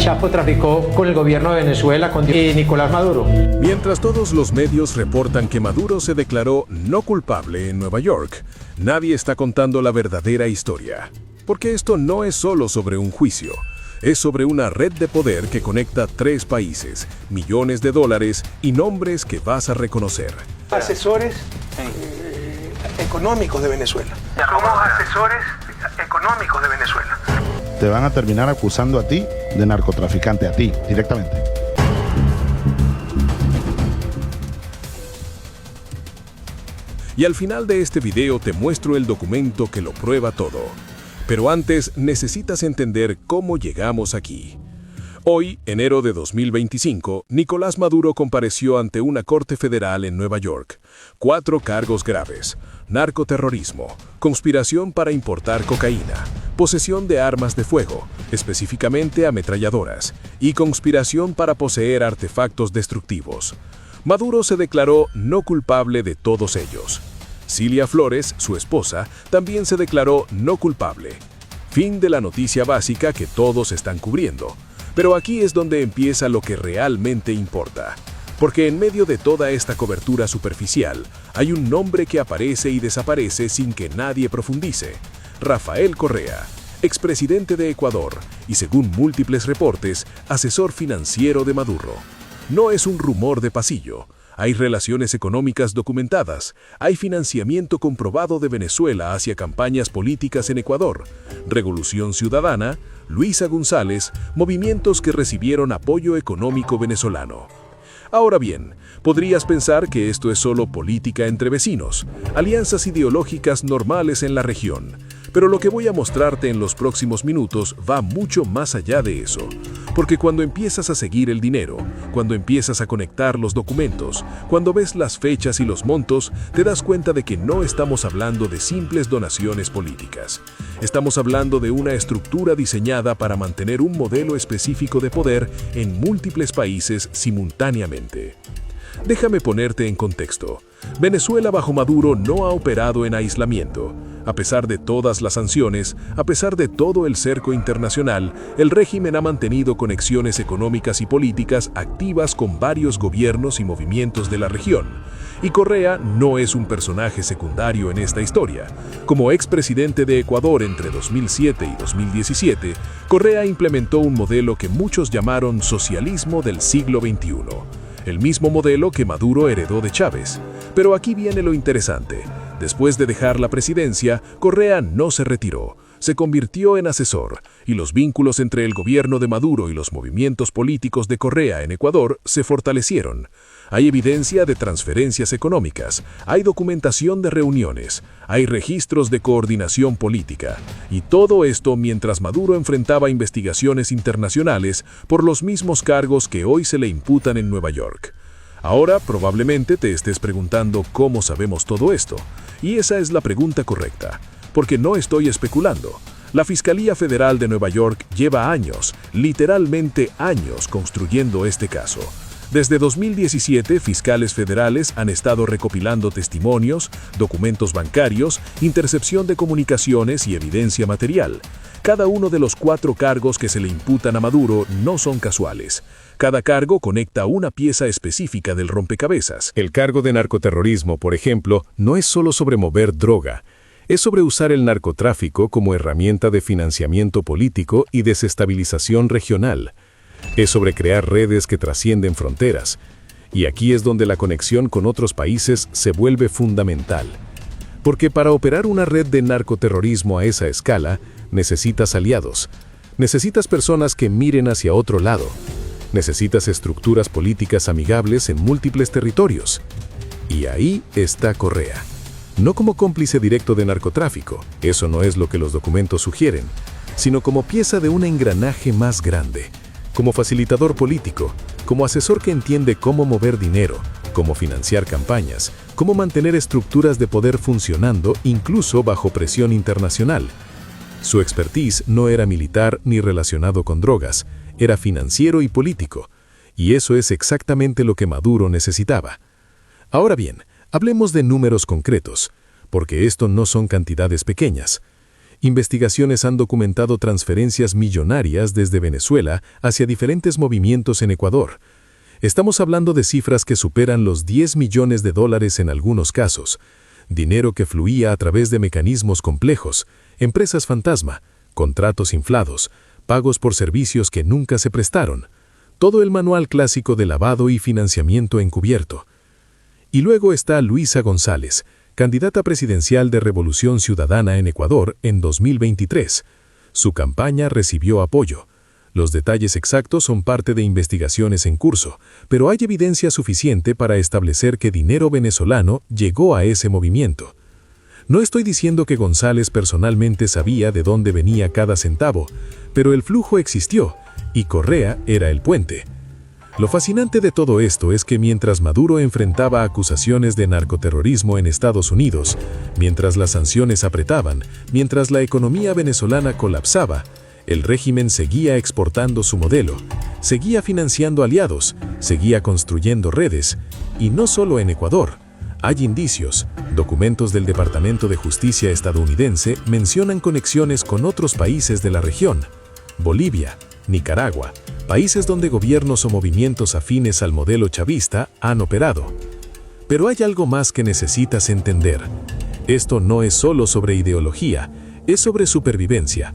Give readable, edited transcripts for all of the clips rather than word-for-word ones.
Chapo traficó con el gobierno de Venezuela y Nicolás Maduro. Mientras todos los medios reportan que Maduro se declaró no culpable en Nueva York, nadie está contando la verdadera historia. Porque esto no es solo sobre un juicio, es sobre una red de poder que conecta 3 países, millones de dólares y nombres que vas a reconocer. Asesores económicos de Venezuela. Somos asesores económicos de Venezuela. Te van a terminar acusando a ti de narcotraficante, a ti, directamente. Y al final de este video te muestro el documento que lo prueba todo. Pero antes necesitas entender cómo llegamos aquí. Hoy, enero de 2025, Nicolás Maduro compareció ante una corte federal en Nueva York. 4 cargos graves: narcoterrorismo, conspiración para importar cocaína, posesión de armas de fuego, específicamente ametralladoras, y conspiración para poseer artefactos destructivos. Maduro se declaró no culpable de todos ellos. Cilia Flores, su esposa, también se declaró no culpable. Fin de la noticia básica que todos están cubriendo. Pero aquí es donde empieza lo que realmente importa. Porque en medio de toda esta cobertura superficial, hay un nombre que aparece y desaparece sin que nadie profundice. Rafael Correa, expresidente de Ecuador y, según múltiples reportes, asesor financiero de Maduro. No es un rumor de pasillo. Hay relaciones económicas documentadas, hay financiamiento comprobado de Venezuela hacia campañas políticas en Ecuador, Revolución Ciudadana, Luisa González, movimientos que recibieron apoyo económico venezolano. Ahora bien, podrías pensar que esto es solo política entre vecinos, alianzas ideológicas normales en la región. Pero lo que voy a mostrarte en los próximos minutos va mucho más allá de eso. Porque cuando empiezas a seguir el dinero, cuando empiezas a conectar los documentos, cuando ves las fechas y los montos, te das cuenta de que no estamos hablando de simples donaciones políticas. Estamos hablando de una estructura diseñada para mantener un modelo específico de poder en múltiples países simultáneamente. Déjame ponerte en contexto. Venezuela bajo Maduro no ha operado en aislamiento. A pesar de todas las sanciones, a pesar de todo el cerco internacional, el régimen ha mantenido conexiones económicas y políticas activas con varios gobiernos y movimientos de la región. Y Correa no es un personaje secundario en esta historia. Como expresidente de Ecuador entre 2007 y 2017, Correa implementó un modelo que muchos llamaron socialismo del siglo XXI. El mismo modelo que Maduro heredó de Chávez. Pero aquí viene lo interesante. Después de dejar la presidencia, Correa no se retiró, se convirtió en asesor, y los vínculos entre el gobierno de Maduro y los movimientos políticos de Correa en Ecuador se fortalecieron. Hay evidencia de transferencias económicas, hay documentación de reuniones, hay registros de coordinación política, y todo esto mientras Maduro enfrentaba investigaciones internacionales por los mismos cargos que hoy se le imputan en Nueva York. Ahora probablemente te estés preguntando cómo sabemos todo esto, y esa es la pregunta correcta, porque no estoy especulando. La Fiscalía Federal de Nueva York lleva años, literalmente años, construyendo este caso. Desde 2017, fiscales federales han estado recopilando testimonios, documentos bancarios, intercepción de comunicaciones y evidencia material. Cada uno de los 4 cargos que se le imputan a Maduro no son casuales. Cada cargo conecta una pieza específica del rompecabezas. El cargo de narcoterrorismo, por ejemplo, no es solo sobre mover droga. Es sobre usar el narcotráfico como herramienta de financiamiento político y desestabilización regional. Es sobre crear redes que trascienden fronteras. Y aquí es donde la conexión con otros países se vuelve fundamental. Porque para operar una red de narcoterrorismo a esa escala, necesitas aliados. Necesitas personas que miren hacia otro lado. Necesitas estructuras políticas amigables en múltiples territorios. Y ahí está Correa. No como cómplice directo de narcotráfico, eso no es lo que los documentos sugieren, sino como pieza de un engranaje más grande, como facilitador político, como asesor que entiende cómo mover dinero, cómo financiar campañas, cómo mantener estructuras de poder funcionando incluso bajo presión internacional. Su expertise no era militar ni relacionado con drogas, era financiero y político, y eso es exactamente lo que Maduro necesitaba. Ahora bien, hablemos de números concretos, porque esto no son cantidades pequeñas. Investigaciones han documentado transferencias millonarias desde Venezuela hacia diferentes movimientos en Ecuador. Estamos hablando de cifras que superan los 10 millones de dólares en algunos casos, dinero que fluía a través de mecanismos complejos, empresas fantasma, contratos inflados, pagos por servicios que nunca se prestaron, todo el manual clásico de lavado y financiamiento encubierto. Y luego está Luisa González, candidata presidencial de Revolución Ciudadana en Ecuador en 2023. Su campaña recibió apoyo. Los detalles exactos son parte de investigaciones en curso, pero hay evidencia suficiente para establecer que dinero venezolano llegó a ese movimiento. No estoy diciendo que González personalmente sabía de dónde venía cada centavo, pero el flujo existió, y Correa era el puente. Lo fascinante de todo esto es que mientras Maduro enfrentaba acusaciones de narcoterrorismo en Estados Unidos, mientras las sanciones apretaban, mientras la economía venezolana colapsaba, el régimen seguía exportando su modelo, seguía financiando aliados, seguía construyendo redes, y no solo en Ecuador. Hay indicios, documentos del Departamento de Justicia estadounidense mencionan conexiones con otros países de la región, Bolivia, Nicaragua, países donde gobiernos o movimientos afines al modelo chavista han operado. Pero hay algo más que necesitas entender. Esto no es solo sobre ideología, es sobre supervivencia.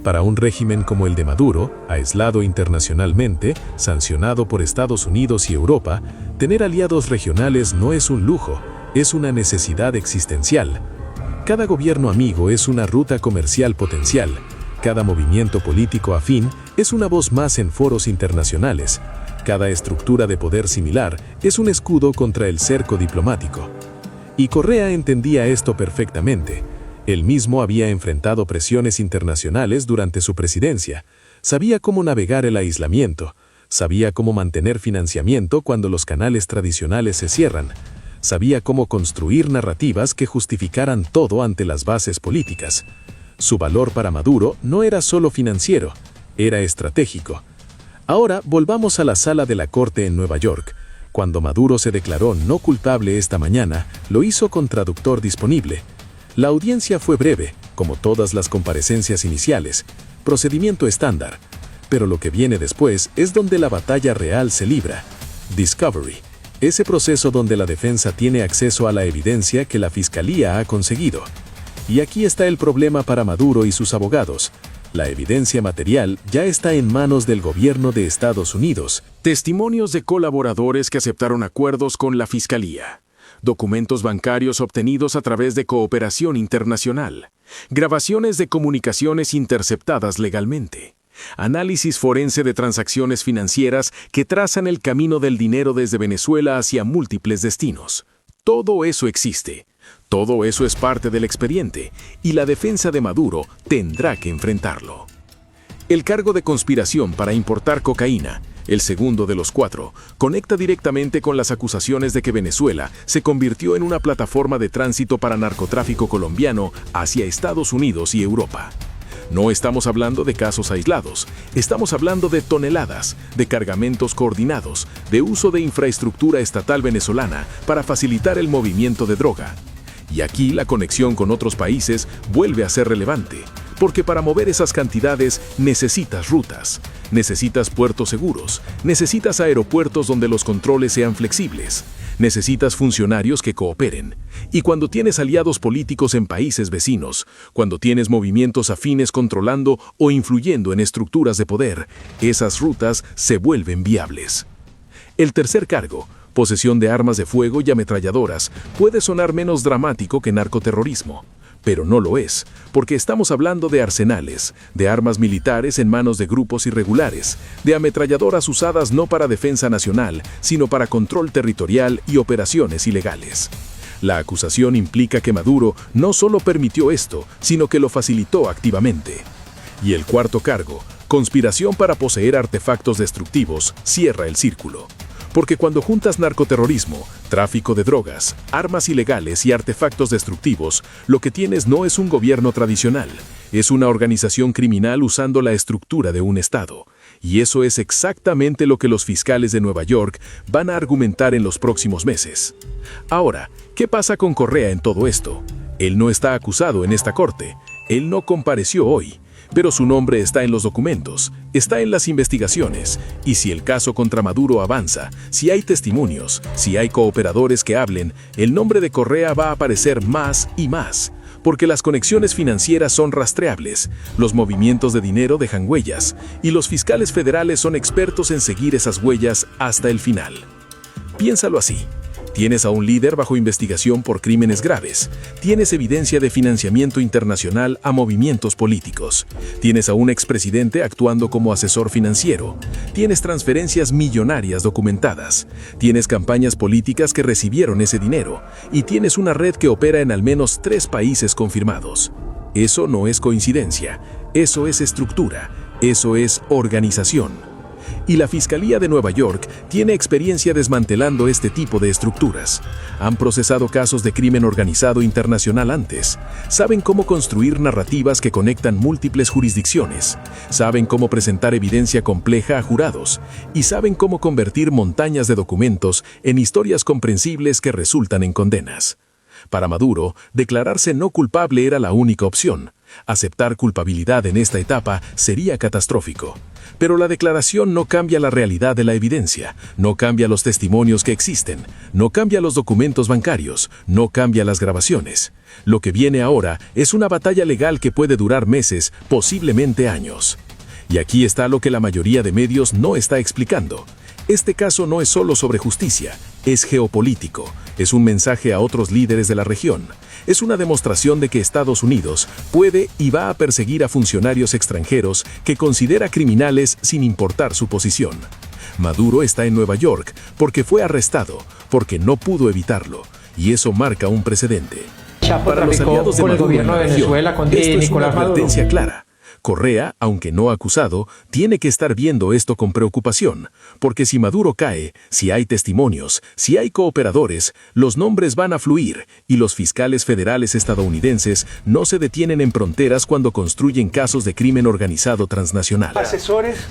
Para un régimen como el de Maduro, aislado internacionalmente, sancionado por Estados Unidos y Europa, tener aliados regionales no es un lujo, es una necesidad existencial. Cada gobierno amigo es una ruta comercial potencial. Cada movimiento político afín es una voz más en foros internacionales. Cada estructura de poder similar es un escudo contra el cerco diplomático. Y Correa entendía esto perfectamente. Él mismo había enfrentado presiones internacionales durante su presidencia. Sabía cómo navegar el aislamiento. Sabía cómo mantener financiamiento cuando los canales tradicionales se cierran. Sabía cómo construir narrativas que justificaran todo ante las bases políticas. Su valor para Maduro no era solo financiero, era estratégico. Ahora volvamos a la sala de la Corte en Nueva York. Cuando Maduro se declaró no culpable esta mañana, lo hizo con traductor disponible. La audiencia fue breve, como todas las comparecencias iniciales, procedimiento estándar. Pero lo que viene después es donde la batalla real se libra. Discovery, ese proceso donde la defensa tiene acceso a la evidencia que la fiscalía ha conseguido. Y aquí está el problema para Maduro y sus abogados. La evidencia material ya está en manos del gobierno de Estados Unidos. Testimonios de colaboradores que aceptaron acuerdos con la Fiscalía. Documentos bancarios obtenidos a través de cooperación internacional. Grabaciones de comunicaciones interceptadas legalmente. Análisis forense de transacciones financieras que trazan el camino del dinero desde Venezuela hacia múltiples destinos. Todo eso existe. Todo eso es parte del expediente, y la defensa de Maduro tendrá que enfrentarlo. El cargo de conspiración para importar cocaína, el segundo de los 4, conecta directamente con las acusaciones de que Venezuela se convirtió en una plataforma de tránsito para narcotráfico colombiano hacia Estados Unidos y Europa. No estamos hablando de casos aislados, estamos hablando de toneladas, de cargamentos coordinados, de uso de infraestructura estatal venezolana para facilitar el movimiento de droga. Y aquí la conexión con otros países vuelve a ser relevante, porque para mover esas cantidades necesitas rutas, necesitas puertos seguros, necesitas aeropuertos donde los controles sean flexibles, necesitas funcionarios que cooperen. Y cuando tienes aliados políticos en países vecinos, cuando tienes movimientos afines controlando o influyendo en estructuras de poder, esas rutas se vuelven viables. El tercer cargo, posesión de armas de fuego y ametralladoras, puede sonar menos dramático que narcoterrorismo, pero no lo es, porque estamos hablando de arsenales, de armas militares en manos de grupos irregulares, de ametralladoras usadas no para defensa nacional, sino para control territorial y operaciones ilegales. La acusación implica que Maduro no solo permitió esto, sino que lo facilitó activamente. Y el cuarto cargo, conspiración para poseer artefactos destructivos, cierra el círculo. Porque cuando juntas narcoterrorismo, tráfico de drogas, armas ilegales y artefactos destructivos, lo que tienes no es un gobierno tradicional, es una organización criminal usando la estructura de un Estado. Y eso es exactamente lo que los fiscales de Nueva York van a argumentar en los próximos meses. Ahora, ¿qué pasa con Correa en todo esto? Él no está acusado en esta corte. Él no compareció hoy, pero su nombre está en los documentos, está en las investigaciones, y si el caso contra Maduro avanza, si hay testimonios, si hay cooperadores que hablen, el nombre de Correa va a aparecer más y más, porque las conexiones financieras son rastreables, los movimientos de dinero dejan huellas, y los fiscales federales son expertos en seguir esas huellas hasta el final. Piénsalo así. Tienes a un líder bajo investigación por crímenes graves. Tienes evidencia de financiamiento internacional a movimientos políticos. Tienes a un expresidente actuando como asesor financiero. Tienes transferencias millonarias documentadas. Tienes campañas políticas que recibieron ese dinero. Y tienes una red que opera en al menos 3 países confirmados. Eso no es coincidencia. Eso es estructura. Eso es organización. Y la Fiscalía de Nueva York tiene experiencia desmantelando este tipo de estructuras. Han procesado casos de crimen organizado internacional antes. Saben cómo construir narrativas que conectan múltiples jurisdicciones. Saben cómo presentar evidencia compleja a jurados. Y saben cómo convertir montañas de documentos en historias comprensibles que resultan en condenas. Para Maduro, declararse no culpable era la única opción. Aceptar culpabilidad en esta etapa sería catastrófico. Pero la declaración no cambia la realidad de la evidencia, no cambia los testimonios que existen, no cambia los documentos bancarios, no cambia las grabaciones. Lo que viene ahora es una batalla legal que puede durar meses, posiblemente años. Y aquí está lo que la mayoría de medios no está explicando. Este caso no es solo sobre justicia, es geopolítico, es un mensaje a otros líderes de la región. Es una demostración de que Estados Unidos puede y va a perseguir a funcionarios extranjeros que considera criminales sin importar su posición. Maduro está en Nueva York porque fue arrestado, porque no pudo evitarlo, y eso marca un precedente. Para los aliados de con el Maduro gobierno en la de región, Venezuela, con esto es una Nicolás Maduro. advertencia clara. Correa, aunque no acusado, tiene que estar viendo esto con preocupación, porque si Maduro cae, si hay testimonios, si hay cooperadores, los nombres van a fluir y los fiscales federales estadounidenses no se detienen en fronteras cuando construyen casos de crimen organizado transnacional.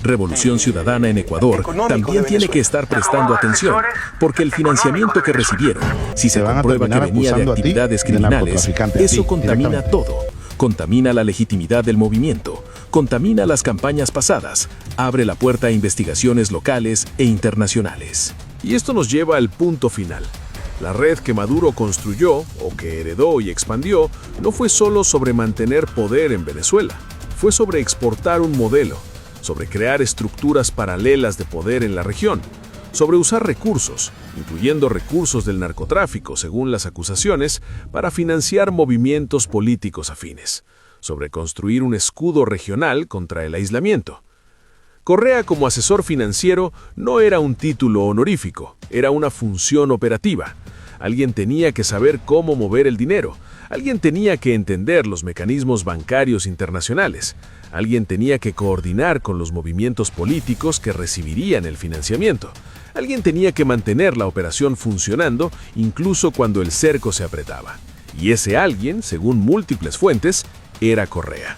Revolución Ciudadana en Ecuador también tiene que estar prestando atención, porque el financiamiento que recibieron, si se Te van a comprueba que terminar venía de acusando a ti actividades de criminales, narcotraficante, a eso ti, contamina directamente. todo. Contamina la legitimidad del movimiento, contamina las campañas pasadas, abre la puerta a investigaciones locales e internacionales. Y esto nos lleva al punto final. La red que Maduro construyó, o que heredó y expandió, no fue solo sobre mantener poder en Venezuela, fue sobre exportar un modelo, sobre crear estructuras paralelas de poder en la región, sobre usar recursos, incluyendo recursos del narcotráfico, según las acusaciones, para financiar movimientos políticos afines, sobre construir un escudo regional contra el aislamiento. Correa como asesor financiero no era un título honorífico, era una función operativa. Alguien tenía que saber cómo mover el dinero, alguien tenía que entender los mecanismos bancarios internacionales, alguien tenía que coordinar con los movimientos políticos que recibirían el financiamiento. Alguien tenía que mantener la operación funcionando incluso cuando el cerco se apretaba. Y ese alguien, según múltiples fuentes, era Correa.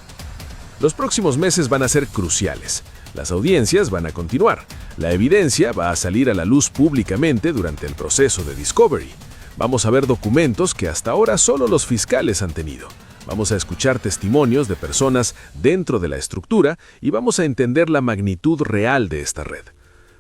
Los próximos meses van a ser cruciales. Las audiencias van a continuar. La evidencia va a salir a la luz públicamente durante el proceso de discovery. Vamos a ver documentos que hasta ahora solo los fiscales han tenido. Vamos a escuchar testimonios de personas dentro de la estructura y vamos a entender la magnitud real de esta red.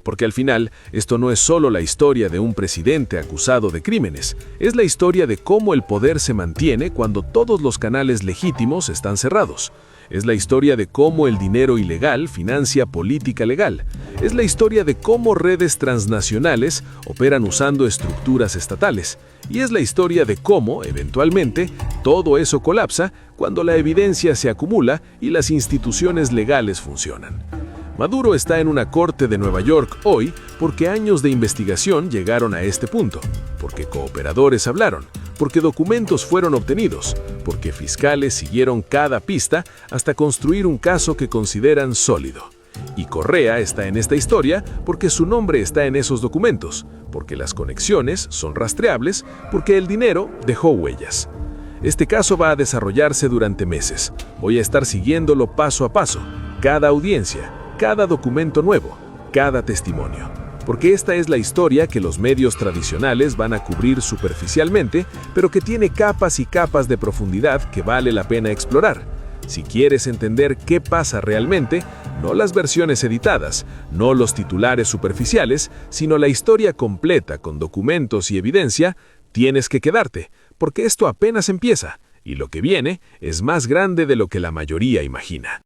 Porque al final, esto no es solo la historia de un presidente acusado de crímenes, es la historia de cómo el poder se mantiene cuando todos los canales legítimos están cerrados. Es la historia de cómo el dinero ilegal financia política legal. Es la historia de cómo redes transnacionales operan usando estructuras estatales. Y es la historia de cómo, eventualmente, todo eso colapsa cuando la evidencia se acumula y las instituciones legales funcionan. Maduro está en una corte de Nueva York hoy porque años de investigación llegaron a este punto, porque cooperadores hablaron, porque documentos fueron obtenidos, porque fiscales siguieron cada pista hasta construir un caso que consideran sólido. Y Correa está en esta historia porque su nombre está en esos documentos, porque las conexiones son rastreables, porque el dinero dejó huellas. Este caso va a desarrollarse durante meses. Voy a estar siguiéndolo paso a paso, cada audiencia, cada documento nuevo, cada testimonio. Porque esta es la historia que los medios tradicionales van a cubrir superficialmente, pero que tiene capas y capas de profundidad que vale la pena explorar. Si quieres entender qué pasa realmente, no las versiones editadas, no los titulares superficiales, sino la historia completa con documentos y evidencia, tienes que quedarte, porque esto apenas empieza, y lo que viene es más grande de lo que la mayoría imagina.